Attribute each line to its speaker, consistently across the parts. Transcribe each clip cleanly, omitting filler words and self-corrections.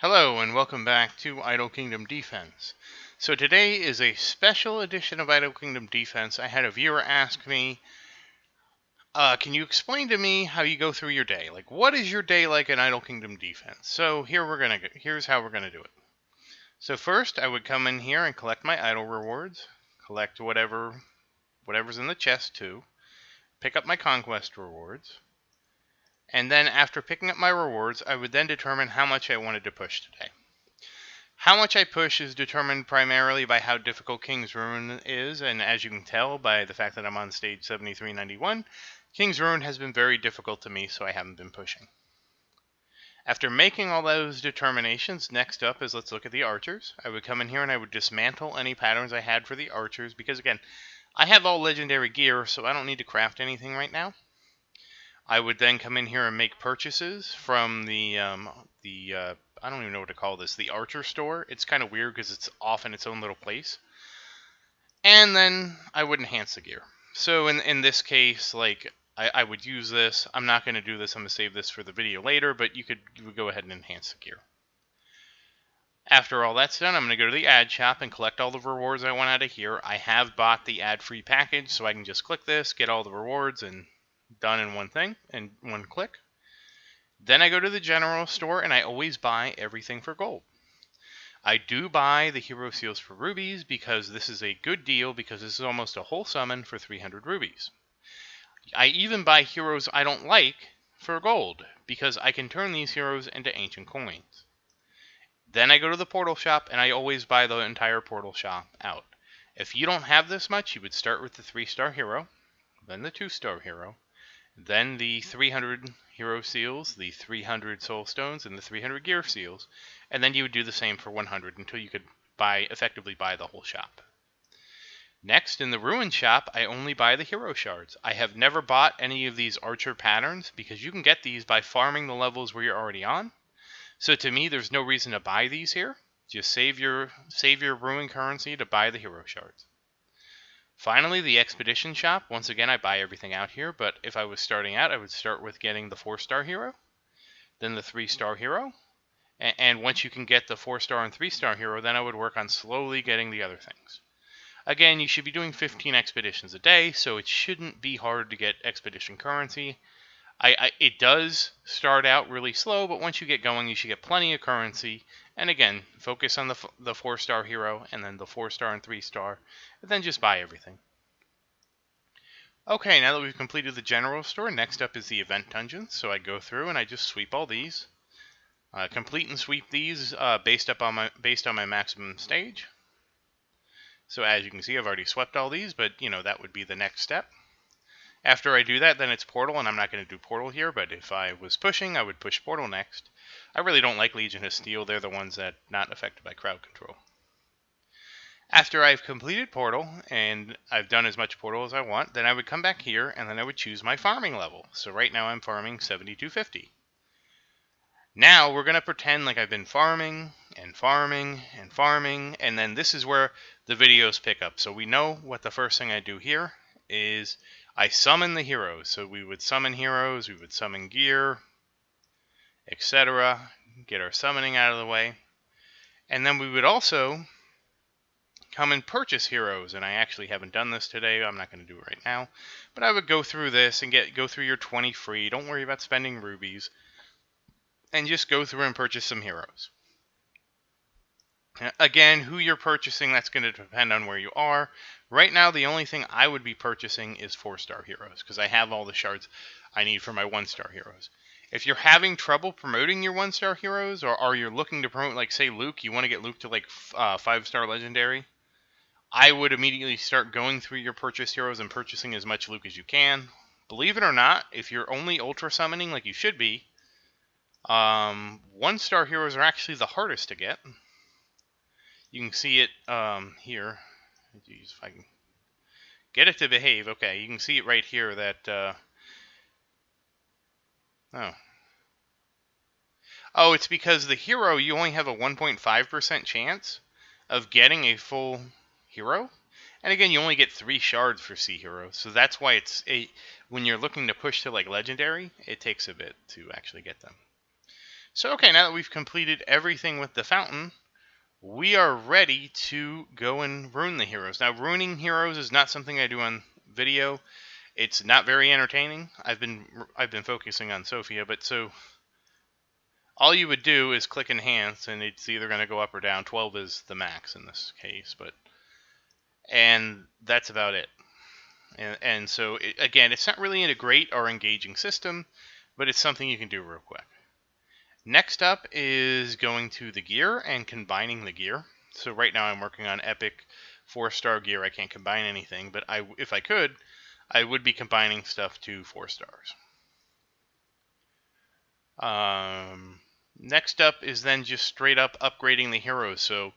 Speaker 1: Hello and welcome back to Idle Kingdom Defense. So today is a special edition of Idle Kingdom Defense. I had a viewer ask me, can you explain to me how you go through your day? Like, what is your day like in Idle Kingdom Defense? So here's how we're gonna do it. So first, I would come in here and collect my idle rewards, collect whatever's in the chest too, pick up my conquest rewards, and then after picking up my rewards, I would then determine how much I wanted to push today. How much I push is determined primarily by how difficult King's Ruin is, and as you can tell by the fact that I'm on stage 7391, King's Ruin has been very difficult to me, so I haven't been pushing. After making all those determinations, next up is let's look at the archers. I would come in here and I would dismantle any patterns I had for the archers, because again, I have all legendary gear, so I don't need to craft anything right now. I would then come in here and make purchases from the I don't even know what to call this, the Archer store. It's kind of weird because it's off in its own little place. And then I would enhance the gear. So in this case, like, I would use this. I'm not going to do this. I'm going to save this for the video later, but you would go ahead and enhance the gear. After all that's done, I'm going to go to the ad shop and collect all the rewards I want out of here. I have bought the ad-free package, so I can just click this, get all the rewards, and done in one thing, in one click. Then I go to the general store and I always buy everything for gold. I do buy the hero seals for rubies because this is a good deal, because this is almost a whole summon for 300 rubies. I even buy heroes I don't like for gold because I can turn these heroes into ancient coins. Then I go to the portal shop and I always buy the entire portal shop out. If you don't have this much, you would start with the 3-star hero, then the 2-star hero, then the 300 hero seals, the 300 soul stones, and the 300 gear seals, and then you would do the same for 100 until you could effectively buy the whole shop. Next, in the ruin shop, I only buy the hero shards. I have never bought any of these archer patterns because you can get these by farming the levels where you're already on. So to me, there's no reason to buy these here. Just save your ruin currency to buy the hero shards. Finally, the expedition shop. Once again, I buy everything out here, but if I was starting out, I would start with getting the 4-star hero, then the 3-star hero, and once you can get the 4-star and 3-star hero, then I would work on slowly getting the other things. Again, you should be doing 15 expeditions a day, so it shouldn't be hard to get expedition currency. It does start out really slow, but once you get going, you should get plenty of currency. And again, focus on the 4-star hero, and then the 4-star and 3-star, and then just buy everything. Okay, now that we've completed the general store, next up is the event dungeons. So I go through and I just sweep all these. Complete and sweep these based on my maximum stage. So as you can see, I've already swept all these, but that would be the next step. After I do that, then it's Portal, and I'm not going to do Portal here, but if I was pushing, I would push Portal next. I really don't like Legion of Steel. They're the ones that are not affected by crowd control. After I've completed Portal, and I've done as much Portal as I want, then I would come back here, and then I would choose my farming level. So right now I'm farming 7250. Now we're going to pretend like I've been farming, and farming, and farming, and then this is where the videos pick up. So we know what the first thing I do here is I summon the heroes. So we would summon heroes, we would summon gear, etc. Get our summoning out of the way. And then we would also come and purchase heroes. And I actually haven't done this today. I'm not going to do it right now. But I would go through this and go through your 20 free. Don't worry about spending rubies. And just go through and purchase some heroes. Again, who you're purchasing, that's going to depend on where you are. Right now, the only thing I would be purchasing is 4-star heroes, because I have all the shards I need for my 1-star heroes. If you're having trouble promoting your 1-star heroes, or you're looking to promote, like, say, Luke, you want to get Luke to, like, 5-star legendary, I would immediately start going through your purchase heroes and purchasing as much Luke as you can. Believe it or not, if you're only ultra summoning like you should be, 1-star heroes are actually the hardest to get. You can see it here. Jeez, if I can get it to behave. Okay, you can see it right here that... Oh, it's because the hero, you only have a 1.5% chance of getting a full hero. And again, you only get 3 shards for C heroes. So that's why when you're looking to push to like legendary, it takes a bit to actually get them. So okay, now that we've completed everything with the fountain, we are ready to go and ruin the heroes. Now, ruining heroes is not something I do on video. It's not very entertaining. I've been focusing on Sophia, but so all you would do is click enhance, and it's either going to go up or down. 12 is the max in this case, and that's about it. And so again, it's not really a great or engaging system, but it's something you can do real quick. Next up is going to the gear and combining the gear. So right now I'm working on epic 4-star gear. I can't combine anything, but if I could, I would be combining stuff to 4 stars. Next up is then just straight up upgrading the heroes. So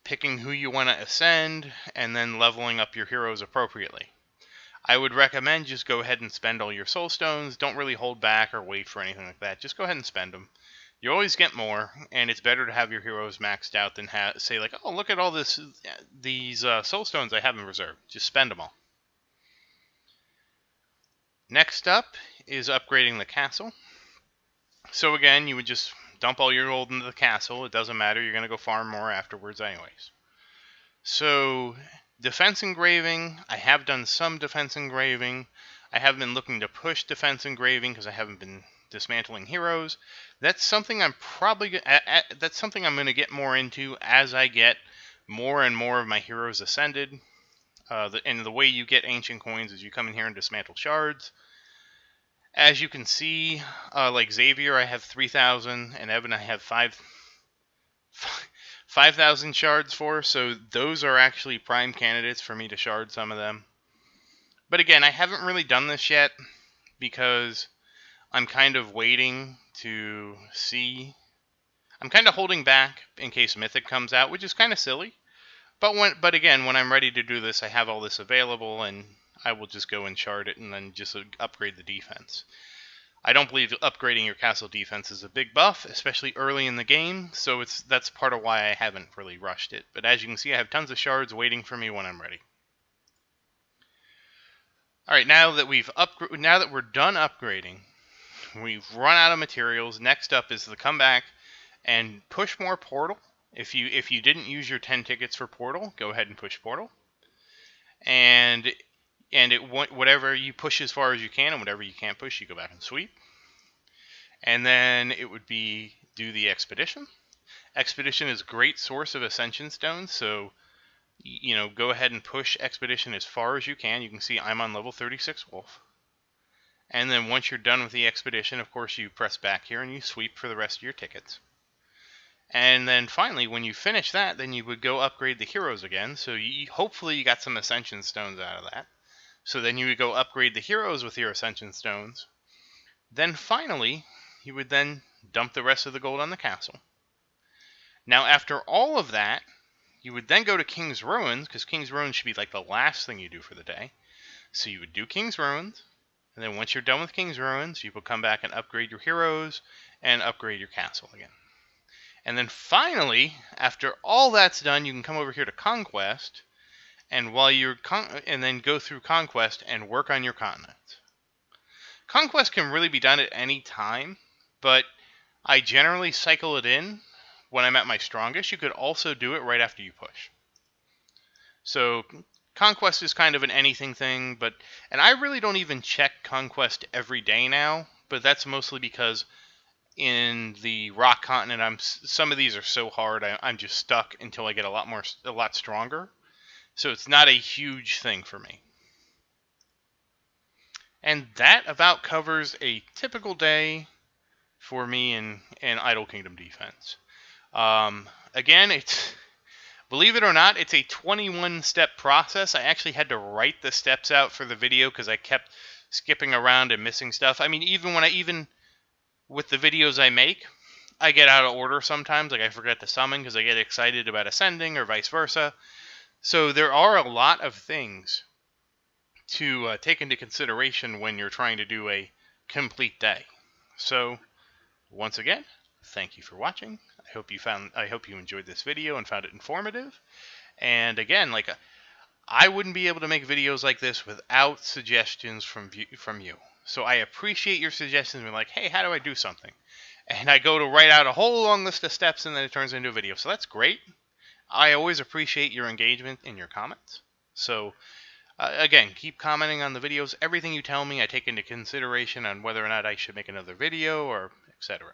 Speaker 1: picking who you want to ascend and then leveling up your heroes appropriately. I would recommend just go ahead and spend all your soul stones. Don't really hold back or wait for anything like that. Just go ahead and spend them. You always get more, and it's better to have your heroes maxed out than say like, oh, look at all these soul stones I have in reserve. Just spend them all. Next up is upgrading the castle. So again, you would just dump all your gold into the castle. It doesn't matter. You're going to go farm more afterwards anyways. So defense engraving, I have done some defense engraving. I have been looking to push defense engraving because I haven't been dismantling heroes. That's something I'm that's something I'm going to get more into as I get more and more of my heroes ascended. And the way you get ancient coins is you come in here and dismantle shards. As you can see, like Xavier, I have 3,000, and Evan, I have 5,000 shards for, so those are actually prime candidates for me to shard some of them. But again, I haven't really done this yet because I'm kind of waiting to see. I'm kind of holding back in case Mythic comes out, which is kind of silly. But again, when I'm ready to do this, I have all this available, and I will just go and shard it and then just upgrade the defense. I don't believe upgrading your castle defense is a big buff, especially early in the game, so that's part of why I haven't really rushed it. But as you can see, I have tons of shards waiting for me when I'm ready. Alright, now that we're done upgrading, we've run out of materials. Next up is to come back and push more portal. If you didn't use your 10 tickets for portal, go ahead and push portal. And whatever you push as far as you can, and whatever you can't push, you go back and sweep. And then it would be do the expedition. Expedition is a great source of ascension stones, so go ahead and push expedition as far as you can. You can see I'm on level 36 wolf. And then once you're done with the expedition, of course, you press back here and you sweep for the rest of your tickets. And then finally, when you finish that, then you would go upgrade the heroes again. So hopefully you got some ascension stones out of that. So then you would go upgrade the heroes with your ascension stones. Then finally, you would then dump the rest of the gold on the castle. Now after all of that, you would then go to King's Ruins, because King's Ruins should be like the last thing you do for the day. So you would do King's Ruins, and then once you're done with King's Ruins, you will come back and upgrade your heroes and upgrade your castle again. And then finally, after all that's done, you can come over here to Conquest, and and then go through Conquest and work on your continents. Conquest can really be done at any time, but I generally cycle it in when I'm at my strongest. You could also do it right after you push. So Conquest is kind of an anything thing, and I really don't even check Conquest every day now, but that's mostly because in the rock continent, some of these are so hard, I'm just stuck until I get a lot stronger. So it's not a huge thing for me. And that about covers a typical day for me in Idle Kingdom defense. Again, believe it or not, it's a 21-step process. I actually had to write the steps out for the video because I kept skipping around and missing stuff. I mean, even with the videos I make, I get out of order sometimes. Like I forget to summon because I get excited about ascending or vice versa. So there are a lot of things to take into consideration when you're trying to do a complete day. So once again, thank you for watching. I hope you enjoyed this video and found it informative. And again, I wouldn't be able to make videos like this without suggestions from you. So I appreciate your suggestions. Like, hey, how do I do something? And I go to write out a whole long list of steps, and then it turns into a video. So that's great. I always appreciate your engagement in your comments. So again, keep commenting on the videos. Everything you tell me, I take into consideration on whether or not I should make another video or etc.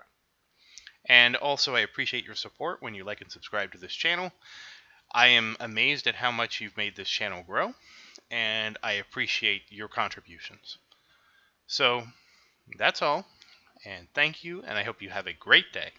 Speaker 1: And also, I appreciate your support when you like and subscribe to this channel. I am amazed at how much you've made this channel grow, and I appreciate your contributions. So, that's all, and thank you, and I hope you have a great day.